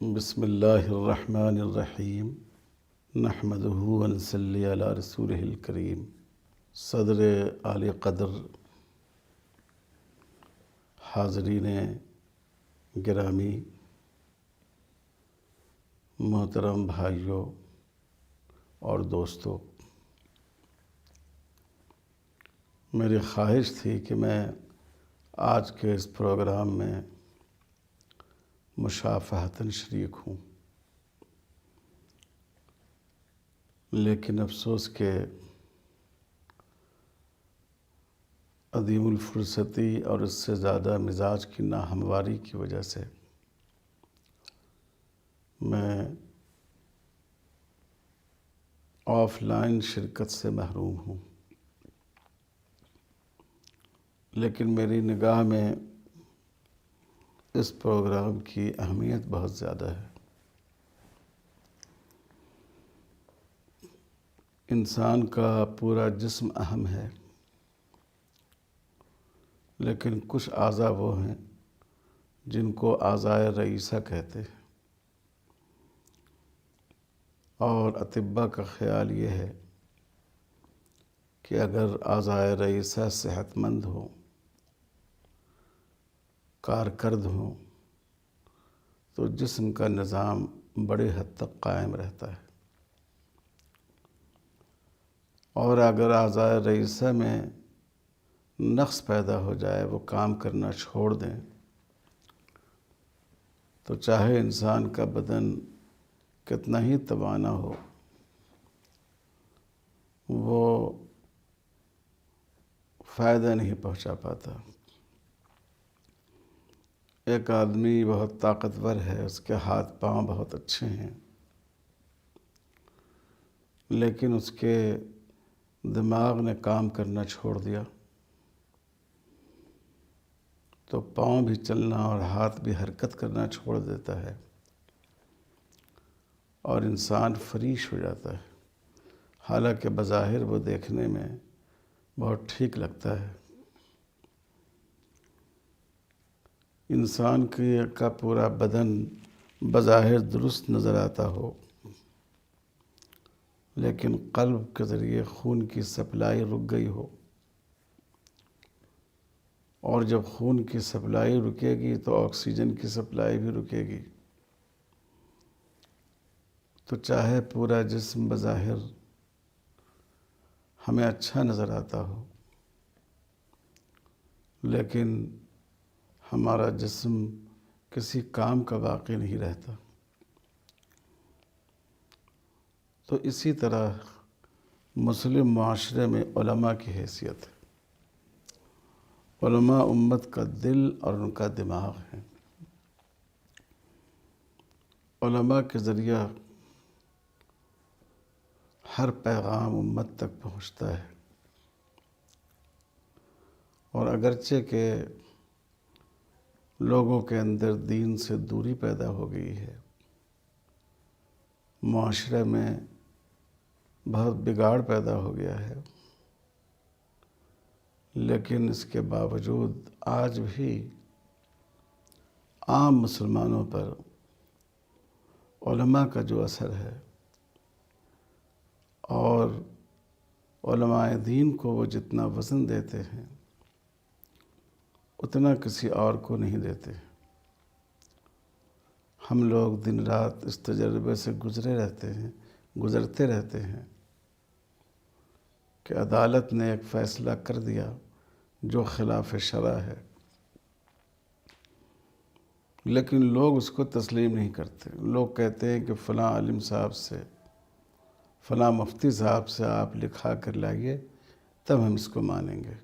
بسم اللہ الرحمن الرحیم نحمدہ ونصلی علی رسولہ الکریم۔ صدر عالی قدر، حاضرین گرامی، محترم بھائیوں اور دوستوں، میری خواہش تھی کہ میں آج کے اس پروگرام میں مشافہتاً شریک ہوں، لیکن افسوس کہ عدیم الفرصتی اور اس سے زیادہ مزاج کی ناہمواری کی وجہ سے میں آف لائن شرکت سے محروم ہوں۔ لیکن میری نگاہ میں اس پروگرام کی اہمیت بہت زیادہ ہے۔ انسان کا پورا جسم اہم ہے، لیکن کچھ اعضاء وہ ہیں جن کو اعضائے رئیسہ کہتے ہیں، اور اطباء کا خیال یہ ہے کہ اگر اعضائے رئیسہ صحت مند ہوں، کارکرد ہوں، تو جسم کا نظام بڑی حد تک قائم رہتا ہے، اور اگر اعضائے رئیسہ میں نقص پیدا ہو جائے، وہ کام کرنا چھوڑ دیں، تو چاہے انسان کا بدن کتنا ہی توانا ہو، وہ فائدہ نہیں پہنچا پاتا۔ ایک آدمی بہت طاقتور ہے، اس کے ہاتھ پاؤں بہت اچھے ہیں، لیکن اس کے دماغ نے کام کرنا چھوڑ دیا تو پاؤں بھی چلنا اور ہاتھ بھی حرکت کرنا چھوڑ دیتا ہے، اور انسان فریش ہو جاتا ہے، حالانکہ بظاہر وہ دیکھنے میں بہت ٹھیک لگتا ہے۔ انسان کا پورا بدن بظاہر درست نظر آتا ہو، لیکن قلب کے ذریعے خون کی سپلائی رک گئی ہو، اور جب خون کی سپلائی رکے گی تو آکسیجن کی سپلائی بھی رکے گی، تو چاہے پورا جسم بظاہر ہمیں اچھا نظر آتا ہو، لیکن ہمارا جسم کسی کام کا باقی نہیں رہتا۔ تو اسی طرح مسلم معاشرے میں علماء کی حیثیت ہے۔ علماء امت کا دل اور ان کا دماغ ہے۔ علماء کے ذریعہ ہر پیغام امت تک پہنچتا ہے، اور اگرچہ کہ لوگوں کے اندر دین سے دوری پیدا ہو گئی ہے، معاشرے میں بہت بگاڑ پیدا ہو گیا ہے، لیکن اس کے باوجود آج بھی عام مسلمانوں پر علماء کا جو اثر ہے، اور علماء دین کو وہ جتنا وزن دیتے ہیں، اتنا کسی اور کو نہیں دیتے۔ ہم لوگ دن رات اس تجربے سے گزرتے رہتے ہیں کہ عدالت نے ایک فیصلہ کر دیا جو خلاف شرع ہے، لیکن لوگ اس کو تسلیم نہیں کرتے۔ لوگ کہتے ہیں کہ فلاں عالم صاحب سے، فلاں مفتی صاحب سے آپ لکھا کر لائیے، تب ہم اس کو مانیں گے۔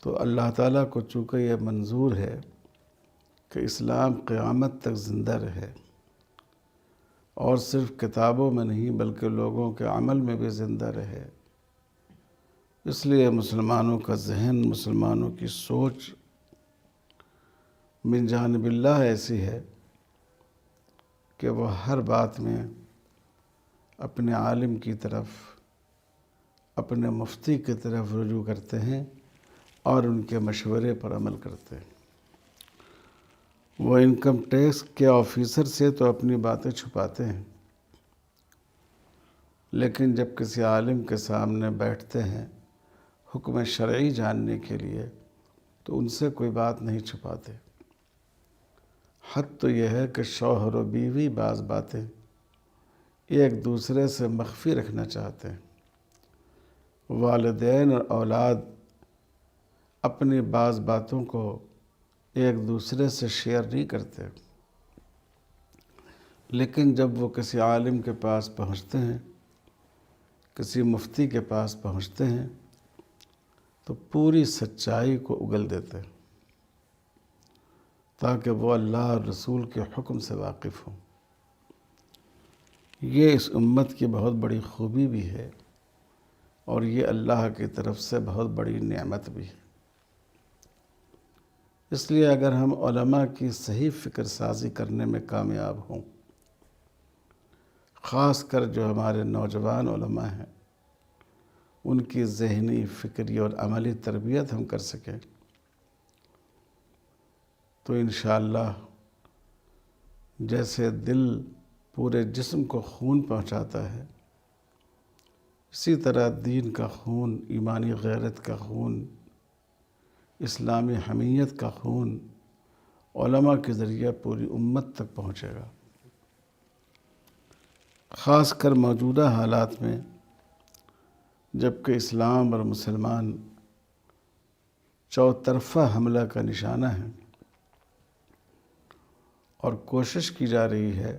تو اللہ تعالیٰ کو چونکہ یہ منظور ہے کہ اسلام قیامت تک زندہ رہے، اور صرف کتابوں میں نہیں بلکہ لوگوں کے عمل میں بھی زندہ رہے، اس لیے مسلمانوں کا ذہن، مسلمانوں کی سوچ من جانب اللہ ایسی ہے کہ وہ ہر بات میں اپنے عالم کی طرف، اپنے مفتی کی طرف رجوع کرتے ہیں اور ان کے مشورے پر عمل کرتے ہیں۔ وہ انکم ٹیکس کے آفیسر سے تو اپنی باتیں چھپاتے ہیں، لیکن جب کسی عالم کے سامنے بیٹھتے ہیں حکم شرعی جاننے کے لیے تو ان سے کوئی بات نہیں چھپاتے۔ حد تو یہ ہے کہ شوہر و بیوی بعض باتیں ایک دوسرے سے مخفی رکھنا چاہتے ہیں، والدین اور اولاد اپنی بعض باتوں کو ایک دوسرے سے شیئر نہیں کرتے، لیکن جب وہ کسی عالم کے پاس پہنچتے ہیں، کسی مفتی کے پاس پہنچتے ہیں تو پوری سچائی کو اگل دیتے ہیں تاکہ وہ اللہ اور رسول کے حکم سے واقف ہوں۔ یہ اس امت کی بہت بڑی خوبی بھی ہے اور یہ اللہ کی طرف سے بہت بڑی نعمت بھی ہے۔ اس لیے اگر ہم علماء کی صحیح فکر سازی کرنے میں کامیاب ہوں، خاص کر جو ہمارے نوجوان علماء ہیں، ان کی ذہنی، فکری اور عملی تربیت ہم کر سکیں تو انشاءاللہ جیسے دل پورے جسم کو خون پہنچاتا ہے، اسی طرح دین کا خون، ایمانی غیرت کا خون، اسلامی حمیت کا خون علماء کے ذریعہ پوری امت تک پہنچے گا۔ خاص کر موجودہ حالات میں جب کہ اسلام اور مسلمان چوطرفہ حملہ کا نشانہ ہیں اور کوشش کی جا رہی ہے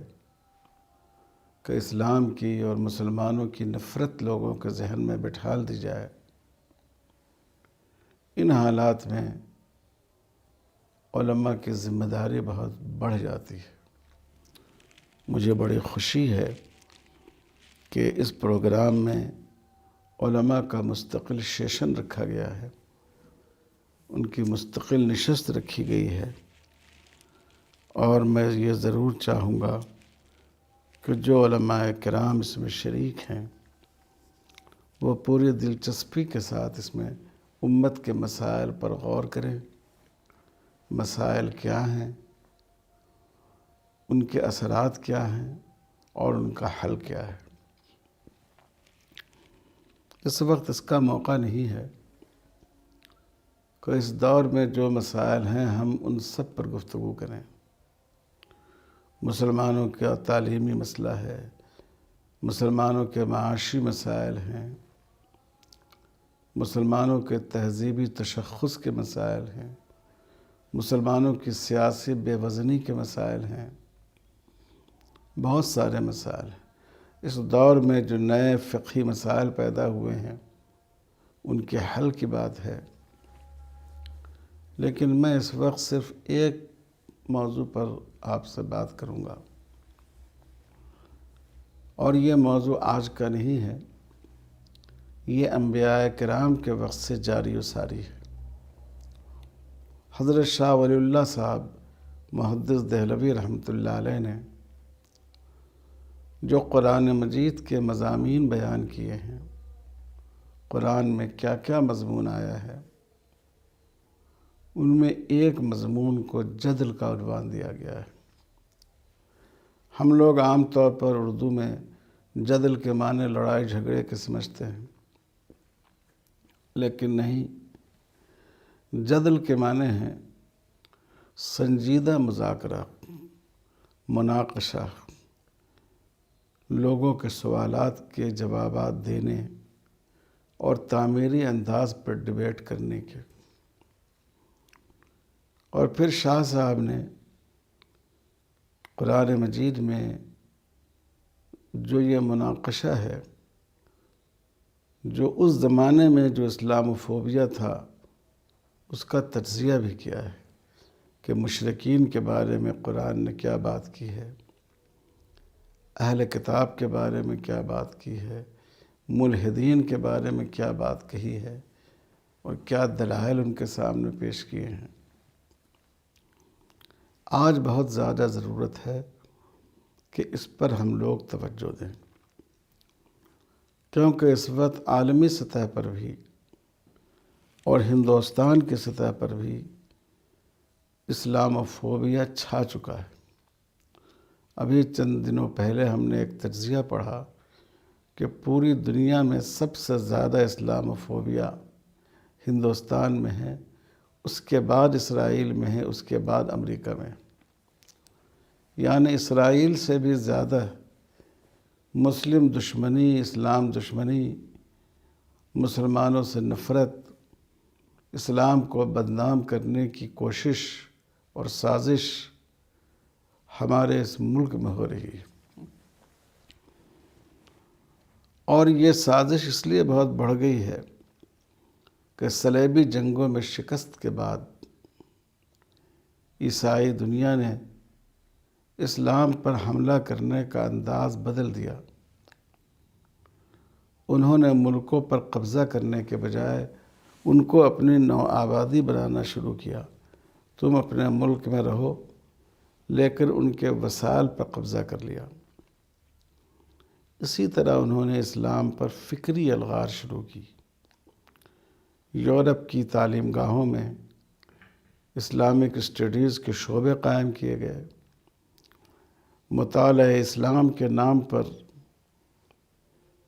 کہ اسلام کی اور مسلمانوں کی نفرت لوگوں کے ذہن میں بٹھال دی جائے، ان حالات میں علماء کی ذمہ داری بہت بڑھ جاتی ہے۔ مجھے بڑی خوشی ہے کہ اس پروگرام میں علماء کا مستقل سیشن رکھا گیا ہے، ان کی مستقل نشست رکھی گئی ہے، اور میں یہ ضرور چاہوں گا کہ جو علماء کرام اس میں شریک ہیں وہ پوری دلچسپی کے ساتھ اس میں امت کے مسائل پر غور کریں، مسائل کیا ہیں، ان کے اثرات کیا ہیں اور ان کا حل کیا ہے۔ اس وقت اس کا موقع نہیں ہے کہ اس دور میں جو مسائل ہیں ہم ان سب پر گفتگو کریں۔ مسلمانوں کا تعلیمی مسئلہ ہے، مسلمانوں کے معاشی مسائل ہیں، مسلمانوں کے تہذیبی تشخص کے مسائل ہیں، مسلمانوں کی سیاسی بے وزنی کے مسائل ہیں، بہت سارے مسائل ہیں۔ اس دور میں جو نئے فقہی مسائل پیدا ہوئے ہیں ان کے حل کی بات ہے، لیکن میں اس وقت صرف ایک موضوع پر آپ سے بات کروں گا، اور یہ موضوع آج کا نہیں ہے، یہ انبیاء کرام کے وقت سے جاری و ساری ہے۔ حضرت شاہ ولی اللہ صاحب محدث دہلوی رحمۃ اللہ علیہ نے جو قرآن مجید کے مضامین بیان کیے ہیں، قرآن میں کیا کیا مضمون آیا ہے، ان میں ایک مضمون کو جدل کا عنوان دیا گیا ہے۔ ہم لوگ عام طور پر اردو میں جدل کے معنی لڑائی جھگڑے کے سمجھتے ہیں، لیکن نہیں، جدل کے معنی ہیں سنجیدہ مذاکرہ، مناقشہ، لوگوں کے سوالات کے جوابات دینے اور تعمیری انداز پر ڈیبیٹ کرنے کے۔ اور پھر شاہ صاحب نے قرآن مجید میں جو یہ مناقشہ ہے، جو اس زمانے میں جو اسلاموفوبیا تھا اس کا تجزیہ بھی کیا ہے کہ مشرکین کے بارے میں قرآن نے کیا بات کی ہے، اہل کتاب کے بارے میں کیا بات کی ہے، ملحدین کے بارے میں کیا بات کہی ہے، اور کیا دلائل ان کے سامنے پیش کیے ہیں۔ آج بہت زیادہ ضرورت ہے کہ اس پر ہم لوگ توجہ دیں، کیونکہ اس وقت عالمی سطح پر بھی اور ہندوستان کی سطح پر بھی اسلاموفوبیا چھا چکا ہے۔ ابھی چند دنوں پہلے ہم نے ایک تجزیہ پڑھا کہ پوری دنیا میں سب سے زیادہ اسلاموفوبیا ہندوستان میں ہے، اس کے بعد اسرائیل میں ہے، اس کے بعد امریکہ میں۔ یعنی اسرائیل سے بھی زیادہ مسلم دشمنی، اسلام دشمنی، مسلمانوں سے نفرت، اسلام کو بدنام کرنے کی کوشش اور سازش ہمارے اس ملک میں ہو رہی ہے۔ اور یہ سازش اس لیے بہت بڑھ گئی ہے کہ صلیبی جنگوں میں شکست کے بعد عیسائی دنیا نے اسلام پر حملہ کرنے کا انداز بدل دیا۔ انہوں نے ملکوں پر قبضہ کرنے کے بجائے ان کو اپنی نو آبادی بنانا شروع کیا۔ تم اپنے ملک میں رہو، لیکن ان کے وسائل پر قبضہ کر لیا۔ اسی طرح انہوں نے اسلام پر فکری الغار شروع کی۔ یورپ کی تعلیم گاہوں میں اسلامک اسٹڈیز کے شعبے قائم کیے گئے۔ مطالعہ اسلام کے نام پر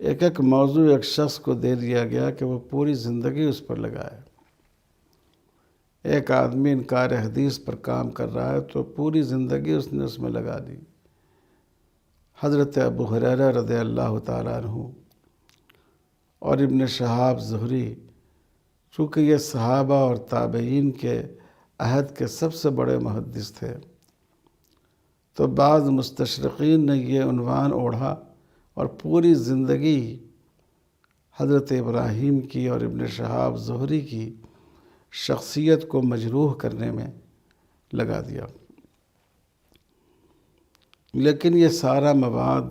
ایک ایک موضوع ایک شخص کو دے دیا گیا کہ وہ پوری زندگی اس پر لگائے۔ ایک آدمی انکار حدیث پر کام کر رہا ہے تو پوری زندگی اس نے اس میں لگا دی۔ حضرت ابو ہریرہ رضی اللہ تعالیٰ عنہ اور ابن شہاب زہری، چونکہ یہ صحابہ اور تابعین کے عہد کے سب سے بڑے محدث تھے، تو بعض مستشرقین نے یہ عنوان اوڑھا اور پوری زندگی حضرت ابراہیم کی اور ابن شہاب زہری کی شخصیت کو مجروح کرنے میں لگا دیا۔ لیکن یہ سارا مواد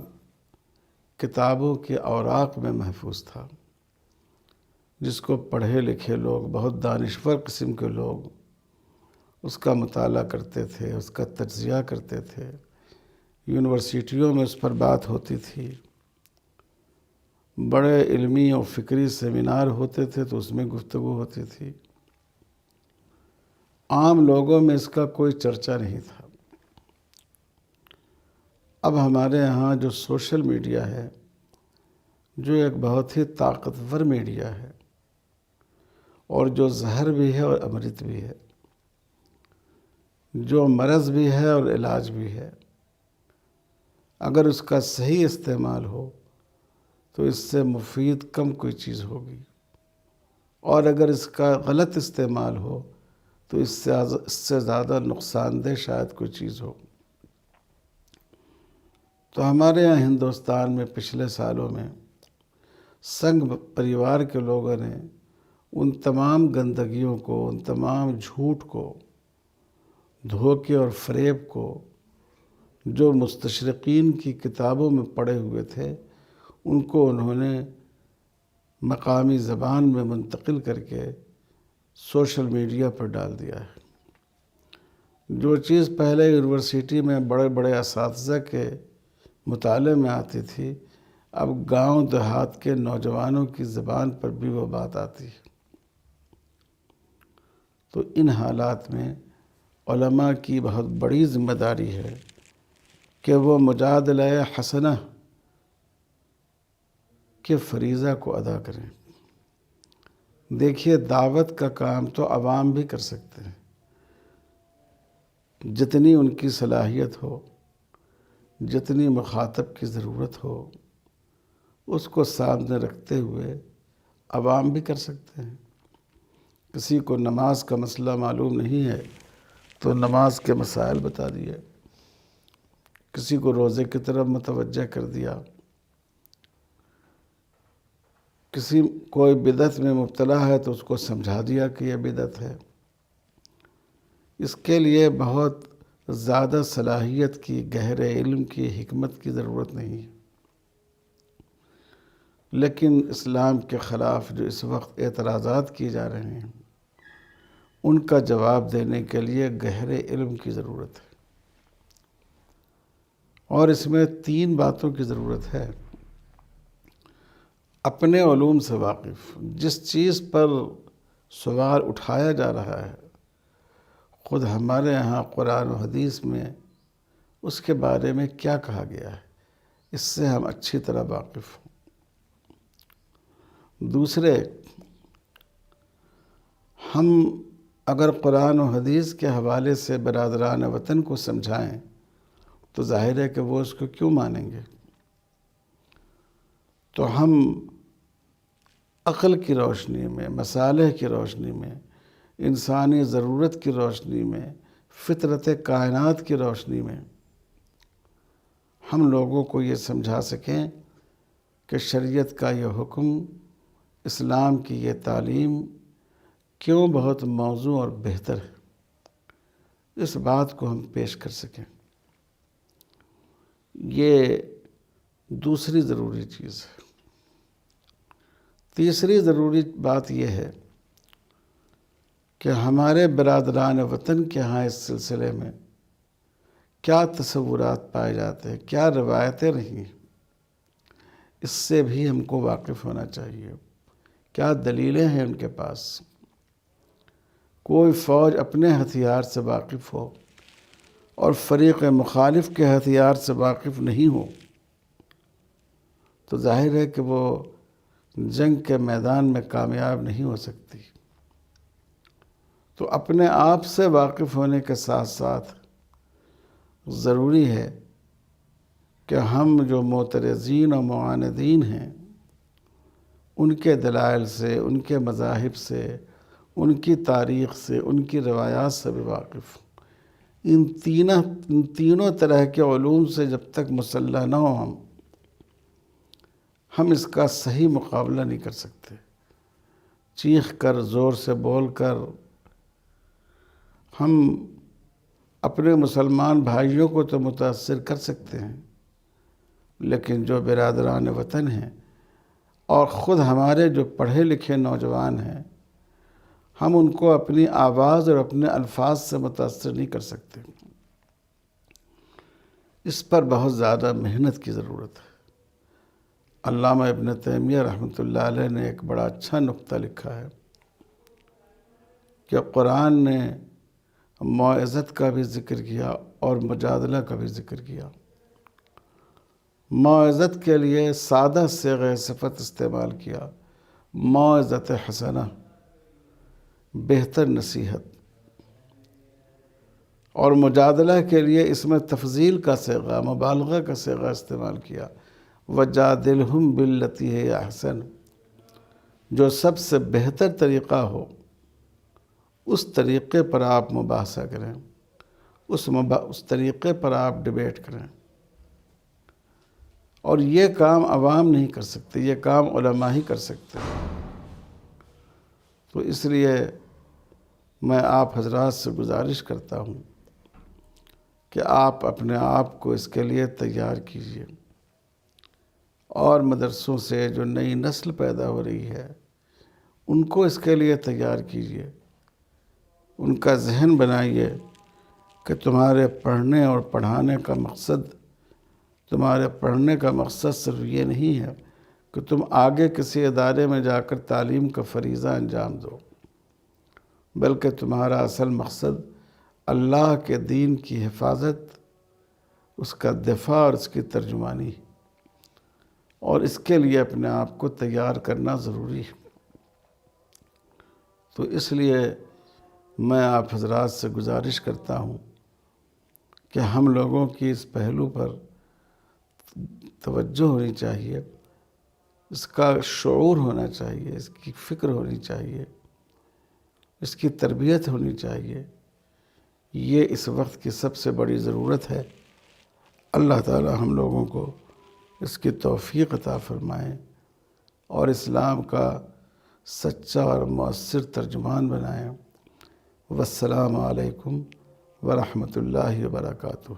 کتابوں کے اوراق میں محفوظ تھا، جس کو پڑھے لکھے لوگ، بہت دانشور قسم کے لوگ اس کا مطالعہ کرتے تھے، اس کا تجزیہ کرتے تھے۔ یونیورسٹیوں میں اس پر بات ہوتی تھی، بڑے علمی اور فکری سیمینار ہوتے تھے تو اس میں گفتگو ہوتی تھی۔ عام لوگوں میں اس کا کوئی چرچا نہیں تھا۔ اب ہمارے ہاں جو سوشل میڈیا ہے، جو ایک بہت ہی طاقتور میڈیا ہے اور جو زہر بھی ہے اور امرت بھی ہے، جو مرض بھی ہے اور علاج بھی ہے، اگر اس کا صحیح استعمال ہو تو اس سے مفید کم کوئی چیز ہوگی، اور اگر اس کا غلط استعمال ہو تو اس سے زیادہ نقصان دہ شاید کوئی چیز ہو۔ تو ہمارے یہاں ہندوستان میں پچھلے سالوں میں سنگھ پریوار کے لوگوں نے ان تمام گندگیوں کو، ان تمام جھوٹ کو، دھوکے اور فریب کو جو مستشرقین کی کتابوں میں پڑے ہوئے تھے، ان کو انہوں نے مقامی زبان میں منتقل کر کے سوشل میڈیا پر ڈال دیا ہے۔ جو چیز پہلے یونیورسٹی میں بڑے بڑے اساتذہ کے مطالعے میں آتی تھی، اب گاؤں دیہات کے نوجوانوں کی زبان پر بھی وہ بات آتی ہے۔ تو ان حالات میں علماء کی بہت بڑی ذمہ داری ہے کہ وہ مجادلہ حسنہ کے فریضہ کو ادا کریں۔ دیکھیے، دعوت کا کام تو عوام بھی کر سکتے ہیں، جتنی ان کی صلاحیت ہو، جتنی مخاطب کی ضرورت ہو، اس کو سامنے رکھتے ہوئے عوام بھی کر سکتے ہیں۔ کسی کو نماز کا مسئلہ معلوم نہیں ہے تو نماز کے مسائل بتا دیے، کسی کو روزے کی طرف متوجہ کر دیا، کوئی بدعت میں مبتلا ہے تو اس کو سمجھا دیا کہ یہ بدعت ہے۔ اس کے لیے بہت زیادہ صلاحیت کی، گہرے علم کی، حکمت کی ضرورت نہیں ہے۔ لیکن اسلام کے خلاف جو اس وقت اعتراضات کیے جا رہے ہیں، ان کا جواب دینے کے لیے گہرے علم کی ضرورت ہے، اور اس میں 3 باتوں کی ضرورت ہے۔ اپنے علوم سے واقف، جس چیز پر سوال اٹھایا جا رہا ہے خود ہمارے ہاں قرآن و حدیث میں اس کے بارے میں کیا کہا گیا ہے، اس سے ہم اچھی طرح واقف ہوں۔ دوسرے، ہم اگر قرآن و حدیث کے حوالے سے برادران وطن کو سمجھائیں تو ظاہر ہے کہ وہ اس کو کیوں مانیں گے؟ تو ہم عقل کی روشنی میں، مصالح کی روشنی میں، انسانی ضرورت کی روشنی میں، فطرت کائنات کی روشنی میں ہم لوگوں کو یہ سمجھا سکیں کہ شریعت کا یہ حکم، اسلام کی یہ تعلیم کیوں بہت موزوں اور بہتر ہے، اس بات کو ہم پیش کر سکیں۔ یہ دوسری ضروری چیز ہے۔ تیسری ضروری بات یہ ہے کہ ہمارے برادران وطن کے ہاں اس سلسلے میں کیا تصورات پائے جاتے ہیں، کیا روایتیں رہی ہیں، اس سے بھی ہم کو واقف ہونا چاہیے۔ کیا دلیلیں ہیں ان کے پاس؟ کوئی فوج اپنے ہتھیار سے واقف ہو اور فریق مخالف کے ہتھیار سے واقف نہیں ہو تو ظاہر ہے کہ وہ جنگ کے میدان میں کامیاب نہیں ہو سکتی۔ تو اپنے آپ سے واقف ہونے کے ساتھ ساتھ ضروری ہے کہ ہم جو معترضین و معاندین ہیں ان کے دلائل سے، ان کے مذاہب سے، ان کی تاریخ سے، ان کی روایات سے بھی واقف ہوں۔ ان تینوں طرح کے علوم سے جب تک مسلح نہ ہوں ہم اس کا صحیح مقابلہ نہیں کر سکتے۔ چیخ کر، زور سے بول کر ہم اپنے مسلمان بھائیوں کو تو متاثر کر سکتے ہیں، لیکن جو برادران وطن ہیں اور خود ہمارے جو پڑھے لکھے نوجوان ہیں، ہم ان کو اپنی آواز اور اپنے الفاظ سے متاثر نہیں کر سکتے۔ اس پر بہت زیادہ محنت کی ضرورت ہے۔ علامہ ابن تیمیہ رحمۃ اللہ علیہ نے ایک بڑا اچھا نقطہ لکھا ہے کہ قرآن نے موعظت کا بھی ذکر کیا اور مجادلہ کا بھی ذکر کیا۔ موعظت کے لیے سادہ صیغہ صفت استعمال کیا، موعظت حسنہ، بہتر نصیحت، اور مجادلہ کے لیے اس میں تفضیل کا صیغہ، مبالغہ کا صیغہ استعمال کیا، وَجَادِلْهُمْ بِالَّتِي هِيَ أَحْسَنُ، جو سب سے بہتر طریقہ ہو اس طریقے پر آپ مباحثہ کریں، اس طریقے پر آپ ڈیبیٹ کریں۔ اور یہ کام عوام نہیں کر سکتے، یہ کام علماء ہی کر سکتے ہیں۔ تو اس لیے میں آپ حضرات سے گزارش کرتا ہوں کہ آپ اپنے آپ کو اس کے لیے تیار کیجیے، اور مدرسوں سے جو نئی نسل پیدا ہو رہی ہے ان کو اس کے لیے تیار کیجیے، ان کا ذہن بنائیے کہ تمہارے پڑھنے اور پڑھانے کا مقصد، تمہارے پڑھنے کا مقصد صرف یہ نہیں ہے کہ تم آگے کسی ادارے میں جا کر تعلیم کا فریضہ انجام دو، بلکہ تمہارا اصل مقصد اللہ کے دین کی حفاظت، اس کا دفاع اور اس کی ترجمانی، اور اس کے لیے اپنے آپ کو تیار کرنا ضروری ہے۔ تو اس لیے میں آپ حضرات سے گزارش کرتا ہوں کہ ہم لوگوں کی اس پہلو پر توجہ ہونی چاہیے، اس کا شعور ہونا چاہیے، اس کی فکر ہونی چاہیے، اس کی تربیت ہونی چاہیے۔ یہ اس وقت کی سب سے بڑی ضرورت ہے۔ اللہ تعالی ہم لوگوں کو اس کی توفیق عطا فرمائیں اور اسلام کا سچا اور مؤثر ترجمان بنائیں۔ والسلام علیکم ورحمۃ اللہ وبرکاتہ۔